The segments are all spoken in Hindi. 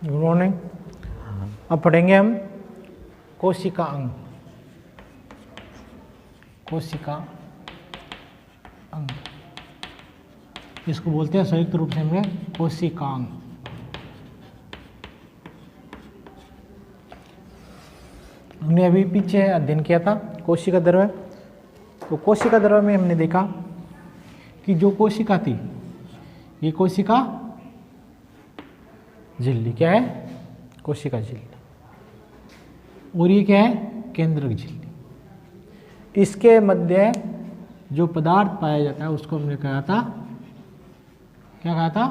Good morning. अब पढ़ेंगे हम कोशिका अंग। कोशिका अंग इसको बोलते हैं संयुक्त रूप से हमें कोशिकांग। हमने अभी पीछे अध्ययन किया था कोशिका द्रव्य। तो कोशिका द्रव्य में हमने देखा कि जो कोशिका थी ये कोशिका झिल्ली, क्या है? कोशिका झिल्ली। और ये क्या है? केंद्रक झिल्ली। इसके मध्य जो पदार्थ पाया जाता है उसको हमने कहा था, क्या कहा था?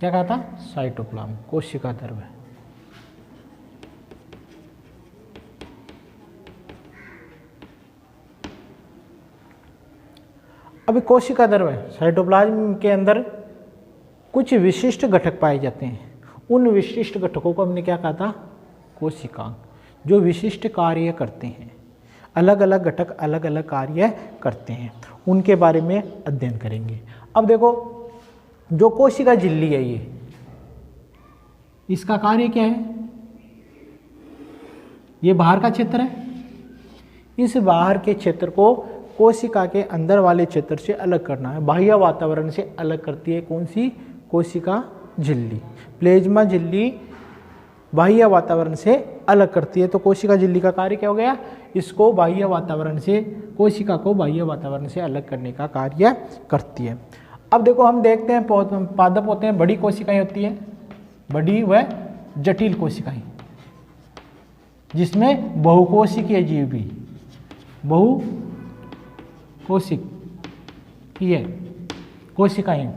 क्या कहा था? साइटोप्लाज्म, कोशिका द्रव्य। अभी कोशिका द्रव्य साइटोप्लाज्म के अंदर कुछ विशिष्ट घटक पाए जाते हैं। उन विशिष्ट घटकों को हमने क्या कहा था? कोशिकांग, जो विशिष्ट कार्य करते हैं। अलग अलग घटक अलग अलग कार्य करते हैं, उनके बारे में अध्ययन करेंगे। अब देखो, जो कोशिका झिल्ली है ये, इसका कार्य क्या है? ये बाहर का क्षेत्र है। इस बाहर के क्षेत्र को कोशिका के अंदर वाले क्षेत्र से अलग करना है। बाह्य वातावरण से अलग करती है कौन सी? कोशिका झिल्ली। प्लेज्मा झिल्ली बाह्य वातावरण से अलग करती है। तो कोशिका झिल्ली का कार्य क्या हो गया? इसको बाह्य वातावरण से, कोशिका को बाह्य वातावरण से अलग करने का कार्य करती है। अब देखो, हम देखते हैं पादप होते हैं, बड़ी कोशिकाएं होती है, बड़ी व जटिल कोशिकाएं, जिसमें बहुकोशिकीय जीव भी, बहुकोशिकीय कोशिकाएं,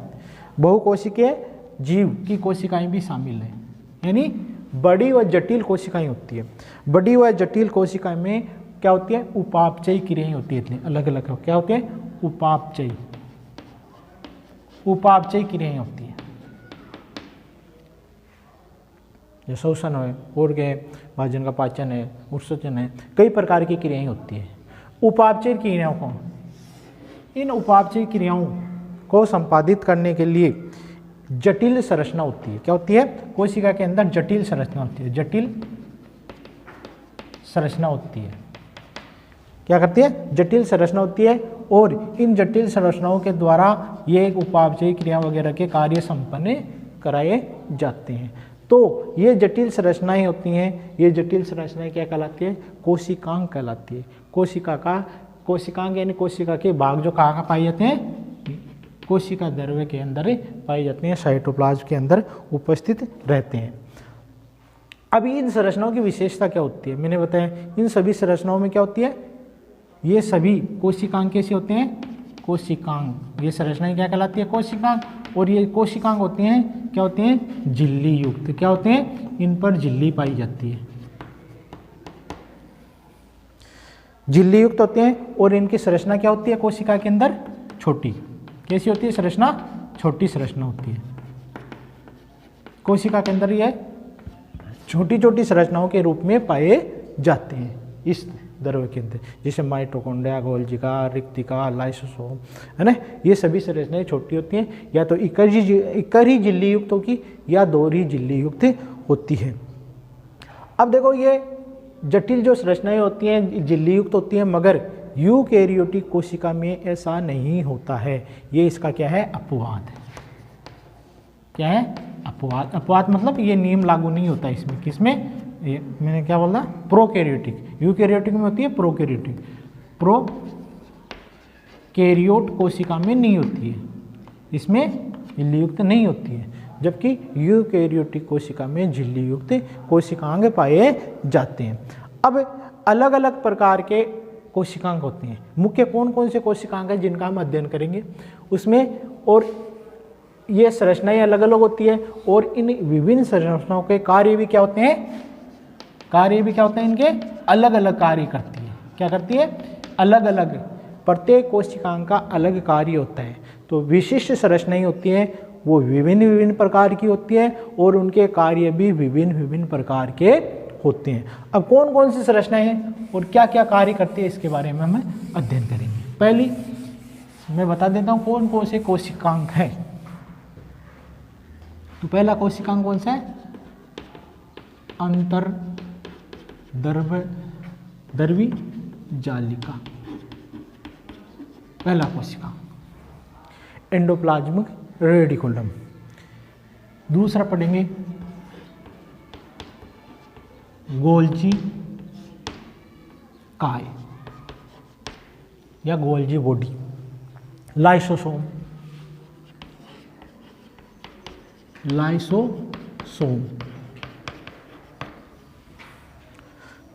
बहुकोशिकीय जीव की कोशिकाएं भी शामिल है। यानी बड़ी व जटिल कोशिकाएं होती है। बड़ी व जटिल कोशिकाएं में क्या होती है? उपापचयी क्रियाएं होती है। अलग अलग क्या होते हैं? उपापचयी क्रियाएं होती है। जो शोषण है, और के भाजन का पाचन है, उत्सर्जन है, कई प्रकार की क्रियाएं होती है। उपापचयी क्रियाओं को, इन उपापचयी क्रियाओं को संपादित करने के लिए जटिल संरचना होती है। क्या होती है? कोशिका के अंदर जटिल संरचना होती है। जटिल संरचना होती है। क्या करती है? जटिल संरचना होती है। और इन जटिल संरचनाओं के द्वारा ये उपापचयी क्रिया वगैरह के कार्य संपन्न कराए जाते हैं। तो ये जटिल संरचनाएं होती हैं। ये जटिल संरचनाएं क्या कहलाती है? कोशिकांग कहलाती है। कोशिकांग यानी कोशिका के भाग जो कहाँ पाए जाते हैं? कोशिका द्रव्य के अंदर पाए जाते हैं, साइटोप्लाज्म के अंदर उपस्थित रहते हैं। अभी इन संरचनाओं की विशेषता क्या होती है? मैंने बताया इन सभी संरचनाओं में क्या होती है? ये सभी कोशिकांग कैसे होते हैं? कोशिकांग। ये संरचनाएं क्या कहलाती है? कोशिकांग। और ये कोशिकांग होते हैं, क्या होते हैं? झिल्ली युक्त। क्या होते हैं? इन पर झिल्ली पाई जाती है, झिल्ली युक्त होते हैं। और इनकी संरचना क्या होती है? कोशिका के अंदर छोटी। कैसी होती है संरचना? छोटी संरचना होती है। कोशिका के अंदर ये छोटी छोटी संरचनाओं के रूप में पाए जाते हैं इस द्रव्य के अंदर, जैसे माइटोकॉन्ड्रिया, गोल्जिका, रिक्तिका, लाइसोसोम, है ना। ये सभी संरचनाएं छोटी होती हैं, या तो इकर ही झिल्ली युक्त होगी या दोहरी झिल्ली युक्त होती है। अब देखो, ये जटिल जो संरचनाएं होती हैं झिल्ली युक्त होती हैं, मगर यूकैरियोटिक कोशिका में ऐसा नहीं होता है। ये इसका क्या है? अपवाद है। क्या है? अपवाद। अपवाद मतलब ये नियम लागू नहीं होता इसमें। किसमें? ये मैंने क्या बोला? प्रोकैरियोटिक। यूकैरियोटिक में होती है प्रोकैरियोटिक। प्रोकैरियोट कोशिका में नहीं होती है, इसमें झिल्ली युक्त नहीं होती है। जबकि यूकैरियोटिक कोशिका में झिल्ली युक्त कोशिकांग पाए जाते हैं। अब अलग अलग प्रकार के कोशिकांग होते हैं। मुख्य कौन कौन से कोशिकांग हैं जिनका हम अध्ययन करेंगे उसमें, और ये संरचनाएं अलग अलग होती है। और इन विभिन्न संरचनाओं के कार्य भी क्या होते हैं? कार्य भी क्या होते हैं? इनके अलग अलग कार्य करती है। क्या करती है? अलग अलग। प्रत्येक कोशिकांग का अलग कार्य होता है। तो विशिष्ट संरचनाएं होती हैं, वो विभिन्न विभिन्न प्रकार की होती है, और उनके कार्य भी विभिन्न विभिन्न प्रकार के होते हैं। अब कौन कौन सी संरचनाएं हैं और क्या क्या कार्य करती है, इसके बारे में हम अध्ययन करेंगे। पहली मैं बता देता हूं कौन कौन से कोशिकांग हैं। तो पहला कोशिकांग कौन सा है? अंतर द्रव्य जालिका, पहला कोशिकांग एंडोप्लाज्मिक रेडिकुलम। दूसरा पढ़ेंगे गोल्जी काय या गोल्जी बॉडी, लाइसोसोम, लाइसोसोम।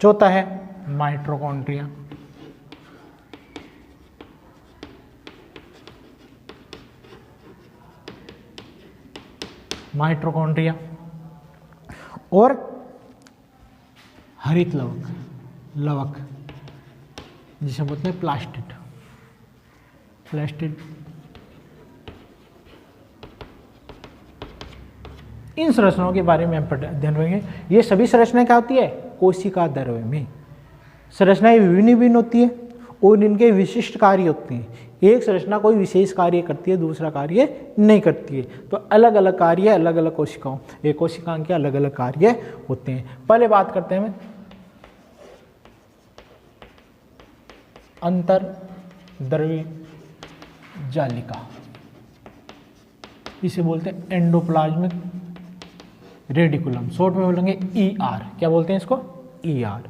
चौथा है माइटोकॉन्ड्रिया, माइटोकॉन्ड्रिया और हरित लवक जिसे बोलते हैं प्लास्टिड। इन संरचनाओं के बारे में हम अध्ययन करेंगे। ये सभी संरचनाएं क्या होती है? कोशिका द्रव्य में संरचनाएं विभिन्न होती है और इनके विशिष्ट कार्य होते हैं। एक संरचना कोई विशेष कार्य करती है, दूसरा कार्य नहीं करती है। तो अलग अलग कार्य अलग अलग कोशिकाओं, एक कोशिकांग के अलग अलग कार्य होते हैं। पहले बात करते हैं अंतर द्रव्य जालिका, इसे बोलते हैं एंडोप्लाज्मिक रेडिकुलम, शॉर्ट में बोलेंगे ER। क्या बोलते हैं इसको? ER।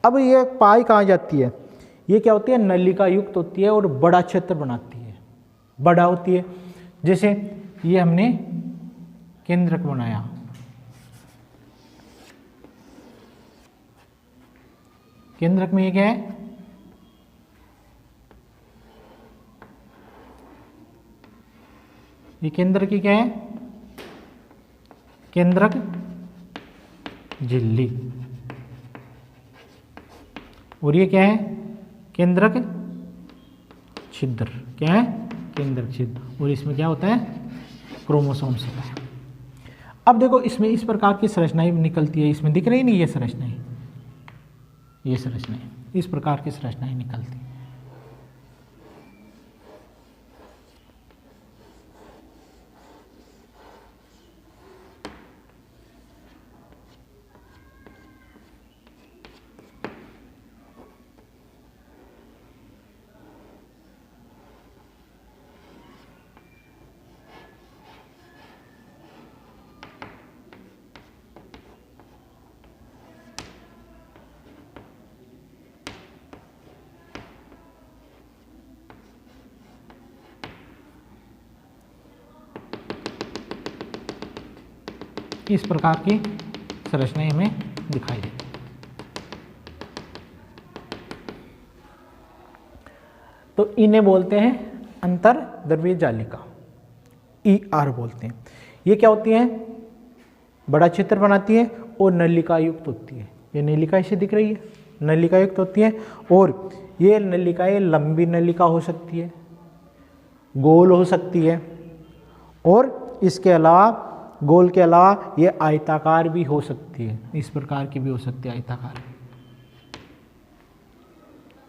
अब ये पाई कहाँ जाती है? ये क्या होती है? नलिका युक्त होती है और बड़ा क्षेत्र बनाती है, बड़ा होती है। जैसे ये हमने केंद्रक बनाया, केंद्रक में ये क्या है? ये केंद्र की क्या है? केंद्रक झिल्ली। और ये क्या है? केंद्रक छिद्र। क्या है? केंद्रक छिद्र। और इसमें क्या होता है? क्रोमोसोम्स होता है। अब देखो इसमें इस प्रकार की संरचनाएं निकलती है। इसमें दिख रही नहीं ये संरचनाएं, ये संरचनाएं इस प्रकार की संरचनाएं निकलती है। इस प्रकार की संरचनाएं हमें दिखाई देती। तो इन्हें बोलते हैं अंतर द्रव्य जालिका, ER बोलते हैं। ये क्या होती है? बड़ा क्षेत्र बनाती है और नलिका युक्त होती है। ये नलिका इसे दिख रही है, नलिका युक्त होती है। और ये नलिकाएं लंबी नलिका हो सकती है, गोल हो सकती है, और इसके अलावा गोल के अलावा ये आयताकार भी हो सकती है, इस प्रकार की भी हो सकती है, आयताकार।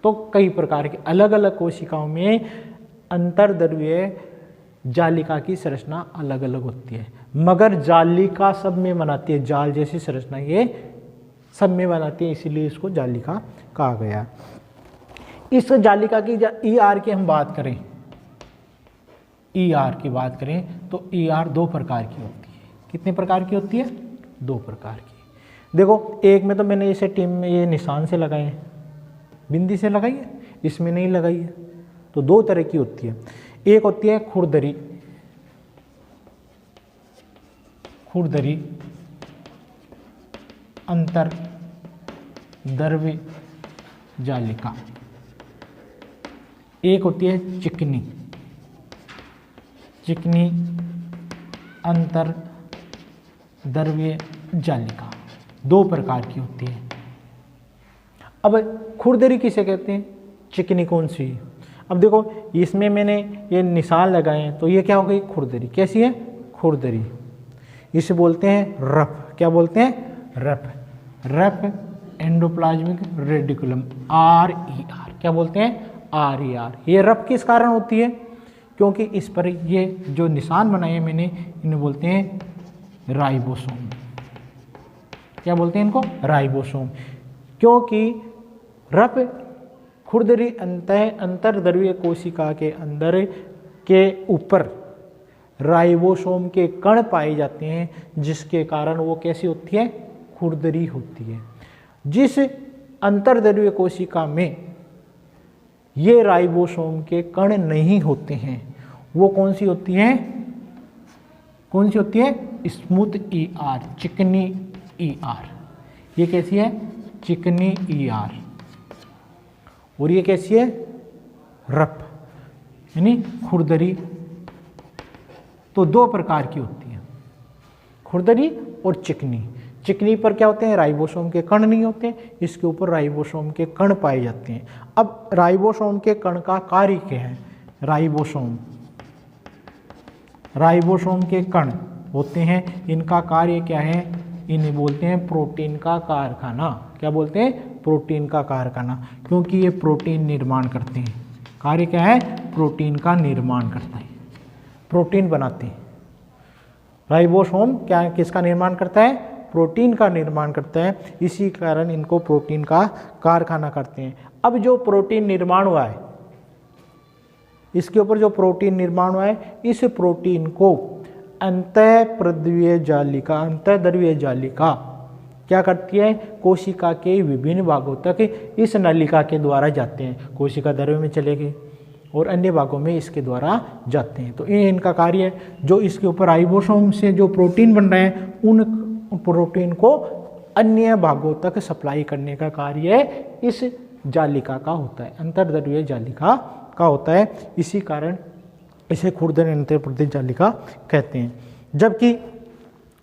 तो कई प्रकार के अलग अलग कोशिकाओं में अंतर्द्रव्यीय जालिका की संरचना अलग अलग होती है, मगर जालिका सब में बनाती है। जाल जैसी संरचना ये सब में बनाती है, इसीलिए इसको जालिका कहा गया। इस जालिका की ER की हम बात करें, ER की बात करें तो ER दो प्रकार की होती है। कितने प्रकार की होती है? दो प्रकार की। देखो एक में तो मैंने इसे टीम में ये निशान से लगाए हैं, बिंदी से लगाई है, इसमें नहीं लगाई है। तो दो तरह की होती है। एक होती है खुरदरी, खुरदरी अंतर द्रव्य जालिका। एक होती है चिकनी, चिकनी अंतर द्रव्य जालिका। दो प्रकार की होती है। अब खुरदरी किसे कहते हैं? चिकनी कौन सी? अब देखो इसमें मैंने ये निशान लगाए हैं, तो ये क्या हो गई? खुरदरी। कैसी है? खुरदरी। इसे बोलते हैं रफ। क्या बोलते हैं? Rough. Rough endoplasmic reticulum, RER। क्या बोलते हैं? RER। ये रफ किस कारण होती है? क्योंकि इस पर ये जो निशान बनाए मैंने, इन्हें बोलते हैं राइबोसोम। क्या बोलते हैं इनको? राइबोसोम। क्योंकि रप खुरदरी अंतर्द्रव्यीय कोशिका के अंदर के ऊपर राइबोसोम के कण पाए जाते हैं, जिसके कारण वो कैसी होती है? खुरदरी होती है। जिस अंतर्द्रव्यीय कोशिका में ये राइबोसोम के कण नहीं होते हैं, वो कौन सी होती है? कौन सी होती है? स्मूथ ER, चिकनी ER। ये कैसी है? चिकनी ER। और ये कैसी है? रप, यानी खुरदरी। तो दो प्रकार की होती है, खुरदरी और चिकनी। चिकनी पर क्या होते हैं? राइबोसोम के कण नहीं होते, इसके ऊपर राइबोसोम के कण पाए जाते हैं। अब राइबोसोम के कण का कार्य क्या है? राइबोसोम के कण होते हैं, इनका कार्य क्या है? इन्हें बोलते हैं प्रोटीन का कारखाना। क्या बोलते हैं? प्रोटीन का कारखाना, क्योंकि ये प्रोटीन निर्माण करते हैं। कार्य क्या है? प्रोटीन का निर्माण करता है, प्रोटीन बनाते हैं। राइबोसोम क्या किसका निर्माण करता है? प्रोटीन का निर्माण करता है, इसी कारण इनको प्रोटीन का कारखाना करते हैं। अब जो प्रोटीन निर्माण हुआ है, इसके ऊपर जो प्रोटीन निर्माण हुआ है, इस प्रोटीन को अंतःद्रव्यीय जालिका क्या करती है? कोशिका के विभिन्न भागों तक इस नलिका के द्वारा जाते हैं। कोशिका द्रव्य में चले गए और अन्य भागों में इसके द्वारा जाते हैं। तो ये इनका कार्य है। जो इसके ऊपर राइबोसोम से जो प्रोटीन बन रहे हैं, उन प्रोटीन को अन्य भागों तक सप्लाई करने का कार्य इस जालिका का होता है, अंतर्द्रव्यीय जालिका का होता है। इसी कारण इसे खुरदरी अंतर्द्रव्यीय जालिका कहते हैं। जबकि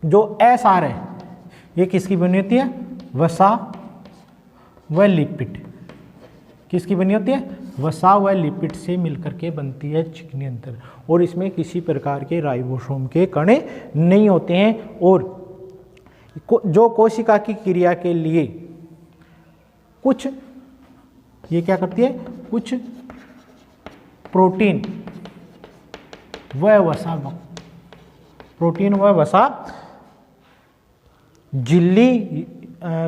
जो SR है, ये किसकी बनी होती है? वसा व लिपिड। किसकी बनी होती है? वसा व लिपिड से मिलकर के बनती है चिकनी अंतर। और इसमें किसी प्रकार के राइबोसोम के कण नहीं होते हैं। और जो कोशिका की क्रिया के लिए कुछ ये क्या करती है? कुछ प्रोटीन व वसा झिल्ली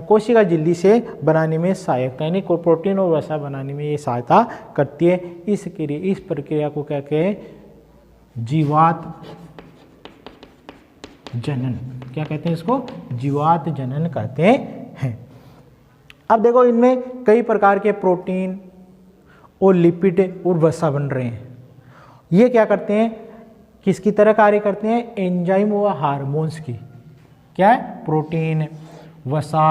कोशिका झिल्ली से बनाने में सहायता, यानी प्रोटीन और वसा बनाने में ये सहायता करती है। इस प्रक्रिया को क्या कहते हैं? जीवात जनन। क्या कहते हैं इसको? जीवात जनन कहते हैं। अब देखो, इनमें कई प्रकार के प्रोटीन और लिपिड और वसा बन रहे हैं। ये क्या करते हैं? किसकी तरह कार्य करते हैं? एंजाइम व हार्मोन्स की। क्या है? प्रोटीन, वसा,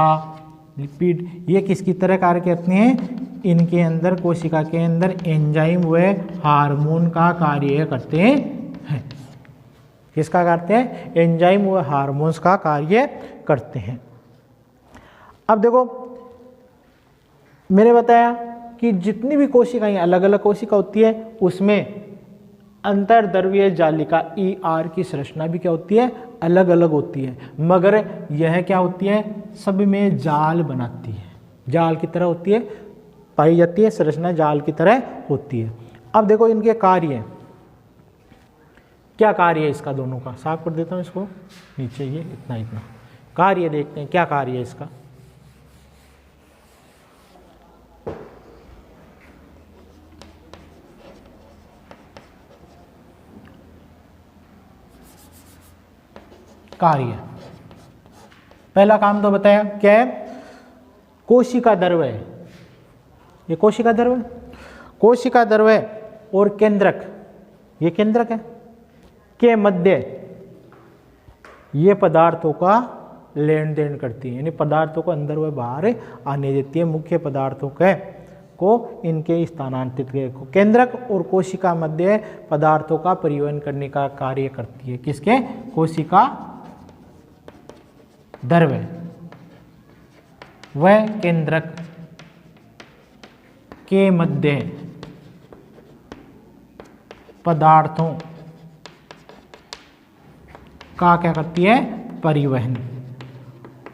लिपिड, ये किसकी तरह कार्य करते हैं? इनके अंदर, कोशिका के अंदर एंजाइम व हार्मोन का कार्य करते हैं। किसका करते हैं? एंजाइम व हार्मोन्स का कार्य करते हैं। अब देखो, मैंने बताया कि जितनी भी कोशिकाएं अलग अलग कोशिका होती है, उसमें अंतर्द्रव्यीय जालिका ER की संरचना भी क्या होती है? अलग अलग होती है। मगर यह क्या होती है? सब में जाल बनाती है, जाल की तरह होती है, पाई जाती है। संरचना जाल की तरह होती है। अब देखो इनके कार्य, क्या कार्य है इसका? दोनों का साफ कर देता हूँ इसको नीचे, ये इतना कार्य देखते हैं, क्या कार्य है इसका। कार्य, पहला काम तो बताया क्या है? कोशिका द्रव्य। ये कोशिका द्रव्य, कोशिका द्रव्य और केंद्रक, ये केंद्रक है, के मध्य ये पदार्थों का लेन देन करती है, यानी पदार्थों को अंदर व बाहर आने देती है। मुख्य पदार्थों को इनके स्थानांतरित केंद्रक और कोशिका मध्य पदार्थों का परिवहन करने का कार्य करती है। किसके? कोशिका द्रव्य व केंद्रक के मध्य पदार्थों का क्या करती है? परिवहन।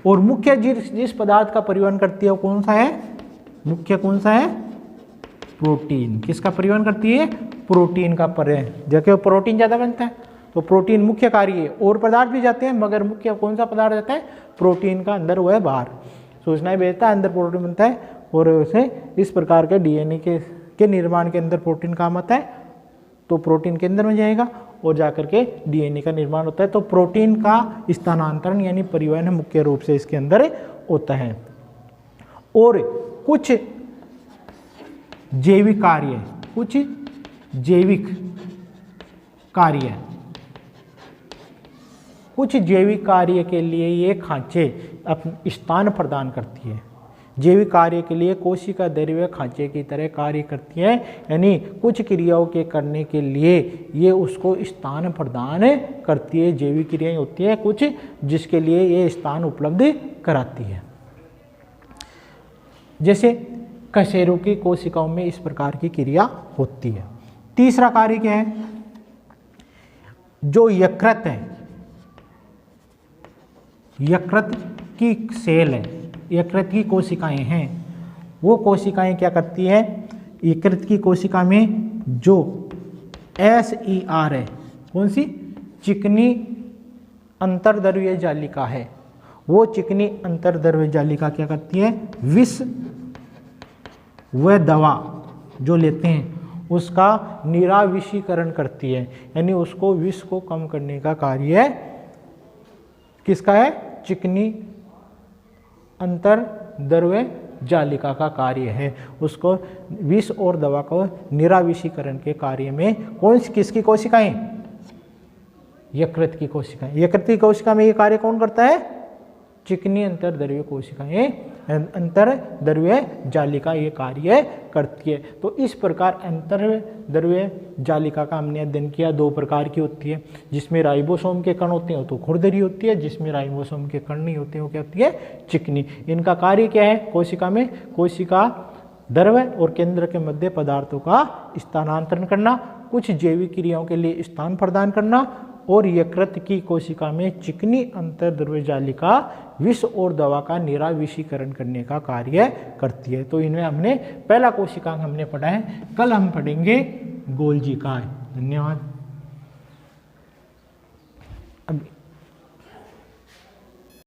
और मुख्य जिस पदार्थ का परिवहन करती है वो कौन सा है? मुख्य कौन सा है? प्रोटीन। किसका परिवहन करती है? प्रोटीन का परिवहन। देखिए प्रोटीन ज़्यादा बनता है तो प्रोटीन मुख्य कार्य है। और पदार्थ भी जाते हैं मगर मुख्य कौन सा पदार्थ जाता है? प्रोटीन का अंदर हुआ है बाहर। सूचनाएं भेजता है, अंदर प्रोटीन बनता है और उसे इस प्रकार के डीएनए के निर्माण के अंदर प्रोटीन काम आता है, तो प्रोटीन के अंदर में जाएगा और जाकर के डीएनए का निर्माण होता है। तो प्रोटीन का स्थानांतरण यानी परिवहन मुख्य रूप से इसके अंदर होता है। और कुछ जैविक कार्य, कुछ जैविक कार्य, कुछ जैविक कार्य के लिए ये खांचे स्थान प्रदान करती है। जैविक कार्य के लिए कोशिका द्रव्य खांचे की तरह कार्य करती है, यानी कुछ क्रियाओं के करने के लिए ये उसको स्थान प्रदान करती है। जैविक क्रियाएं होती है कुछ जिसके लिए ये स्थान उपलब्ध कराती है। जैसे कशेरुकी की कोशिकाओं में इस प्रकार की क्रिया होती है। तीसरा कार्य क्या है? जो यकृत है, यकृत की सेल है, यकृत की कोशिकाएं हैं, वो कोशिकाएं क्या करती है? यकृत की कोशिका में जो SER है, कौन सी? चिकनी अंतर्द्रव्य जालिका है, वो चिकनी अंतर्द्रव्य जालिका क्या करती है? विष व दवा जो लेते हैं उसका निराविषीकरण करती है, यानी उसको विष को कम करने का कार्य किसका है? चिकनी अंतर्द्रव्य जालिका का कार्य है। उसको विष और दवा को निराविषीकरण के कार्य में किसकी कोशिकाएं? यकृत की कोशिकाएं। यकृत की कोशिका में ये कार्य कौन करता है? चिकनी अंतर्द्रव्य कोशिकाएं, अंतर्द्रव्य जालिका ये कार्य करती है। तो इस प्रकार अंतर्द्रव्य जालिका का हमने अध्ययन किया। दो प्रकार की होती है, जिसमें राइबोसोम के कण होते हैं तो खुरदरी होती है, जिसमें राइबोसोम के कण नहीं होते वो क्या होती है? चिकनी। इनका कार्य क्या है? कोशिका में कोशिका द्रव्य और केंद्र के मध्य पदार्थों का स्थानांतरण करना, कुछ जैविक क्रियाओं के लिए स्थान प्रदान करना, और यकृत की कोशिका में चिकनी अंतर्द्रव्य जालिका विष और दवा का निराविषीकरण करने का कार्य करती है। तो इनमें हमने पहला कोशिकांग हमने पढ़ा है। कल हम पढ़ेंगे गोल्जी का। धन्यवाद। अब